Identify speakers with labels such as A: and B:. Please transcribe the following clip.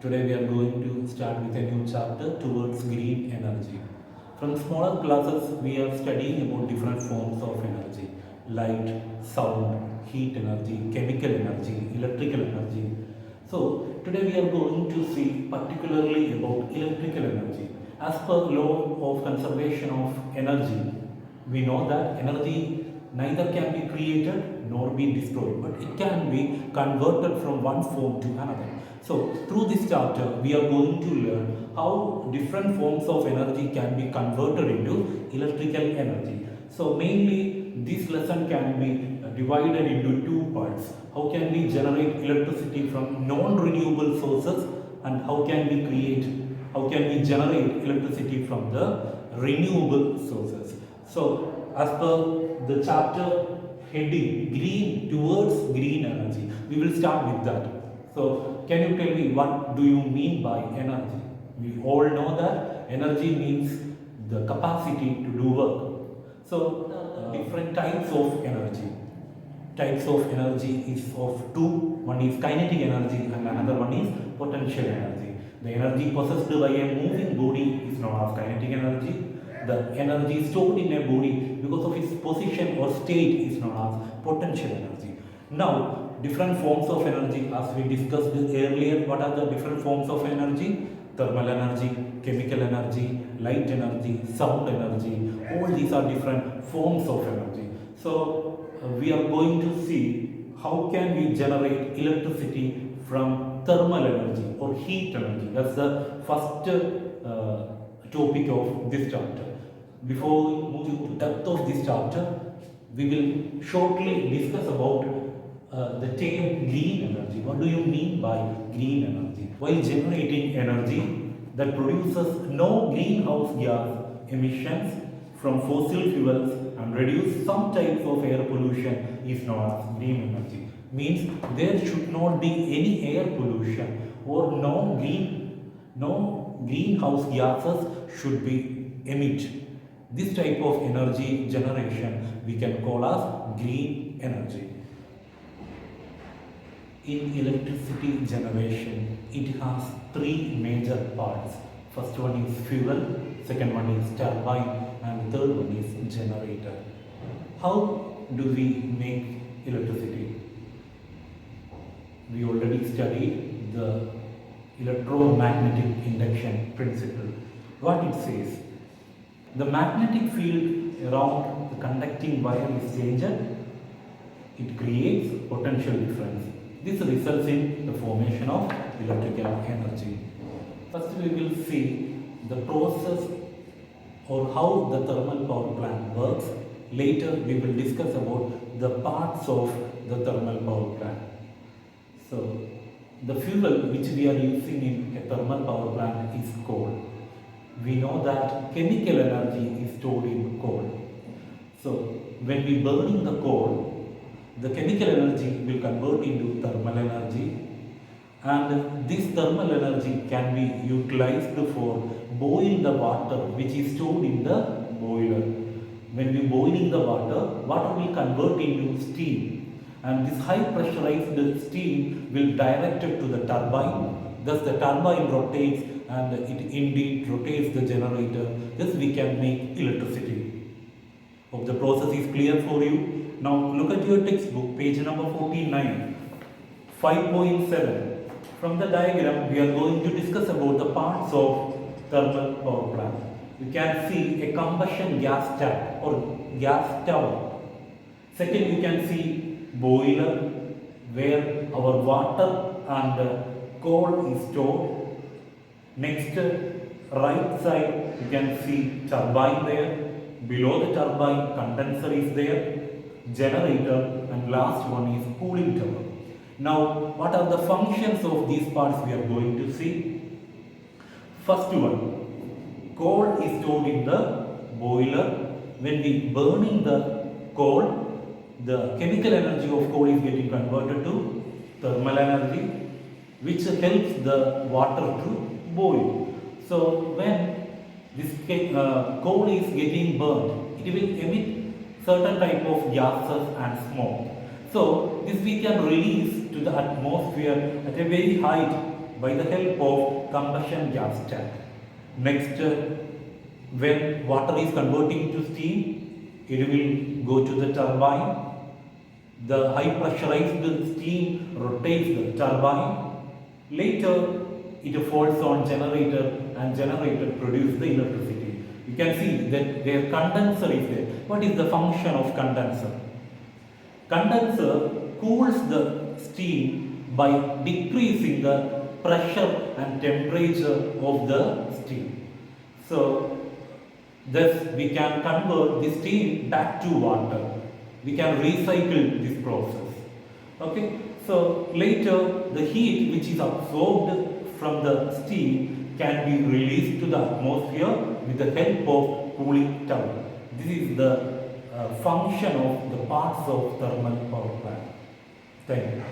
A: Today we are going to start with a new chapter towards green energy. From smaller classes we are studying about different forms of energy: light, sound, heat energy, chemical energy, electrical energy. So today we are going to see particularly about electrical energy. As per law of conservation of energy, we know that energy neither can be created nor be destroyed, but it can be converted from one form to another. So through this chapter, we are going to learn how different forms of energy can be converted into electrical energy. So mainly this lesson can be divided into two parts. How can we generate electricity from non-renewable sources, and how can we generate electricity from the renewable sources. So as per the chapter heading green towards green energy, we will start with that. So can you tell me what do you mean by energy? We all know that energy means the capacity to do work. So different types of energy. Types of energy is of two. One is kinetic energy and another one is potential energy. The energy possessed by a moving body is known as kinetic energy. The energy stored in a body because of its position or state is known as potential energy. Now, different forms of energy, as we discussed earlier. What are the different forms of energy? Thermal energy, chemical energy, light energy, sound energy. All these are different forms of energy. So we are going to see how can we generate electricity from thermal energy or heat energy. That's the first topic of this chapter. Before we move to depth of this chapter, we will shortly discuss about the term green energy. What do you mean by green energy? While generating energy that produces no greenhouse gas emissions from fossil fuels and reduce some types of air pollution is known as green energy. Means there should not be any air pollution or no greenhouse gases should be emitted. This type of energy generation we can call as green energy. In electricity generation, it has three major parts. First one is fuel, second one is turbine, and third one is generator. How do we make electricity? We already studied the electromagnetic induction principle. What it says: the magnetic field around the conducting wire is changed. It creates potential difference. This results in the formation of electrical energy. First we will see the process or how the thermal power plant works. Later we will discuss about the parts of the thermal power plant. So the fuel which we are using in a thermal power plant is coal. We know that chemical energy is stored in coal. So when we burning the coal, the chemical energy will convert into thermal energy, and this thermal energy can be utilized for boil the water which is stored in the boiler. When we boiling the water, water will convert into steam, and this high pressurized steam will direct it to the turbine. Thus the turbine rotates and it indeed rotates the generator. Thus we can make electricity. Hope the process is clear for you. Now look at your textbook, page number 49, 5.7. From the diagram, we are going to discuss about the parts of thermal power plant. You can see a combustion gas tap or gas tower. Second, you can see boiler where our water and coal is stored. Next, right side, you can see turbine there. Below the turbine, condenser is there, generator, and last one is cooling tower. Now, what are the functions of these parts we are going to see? First one, coal is stored in the boiler. When we burning the coal, the chemical energy of coal is getting converted to thermal energy, which helps the water to boil. So when this coal is getting burnt, it will emit certain type of gases and smoke. So this we can release to the atmosphere at a very height by the help of combustion gas tank. Next, when water is converting to steam, it will go to the turbine. The high pressurized steam rotates the turbine. Later, it falls on generator and generator produces the electricity. You can see that their condenser is there. What is the function of condenser? Condenser cools the steam by decreasing the pressure and temperature of the steam. So, thus we can convert the steam back to water. We can recycle this process. Okay. So later the heat which is absorbed from the steam can be released to the atmosphere with the help of cooling tower. This is the function of the parts of thermal power plant. Thank you.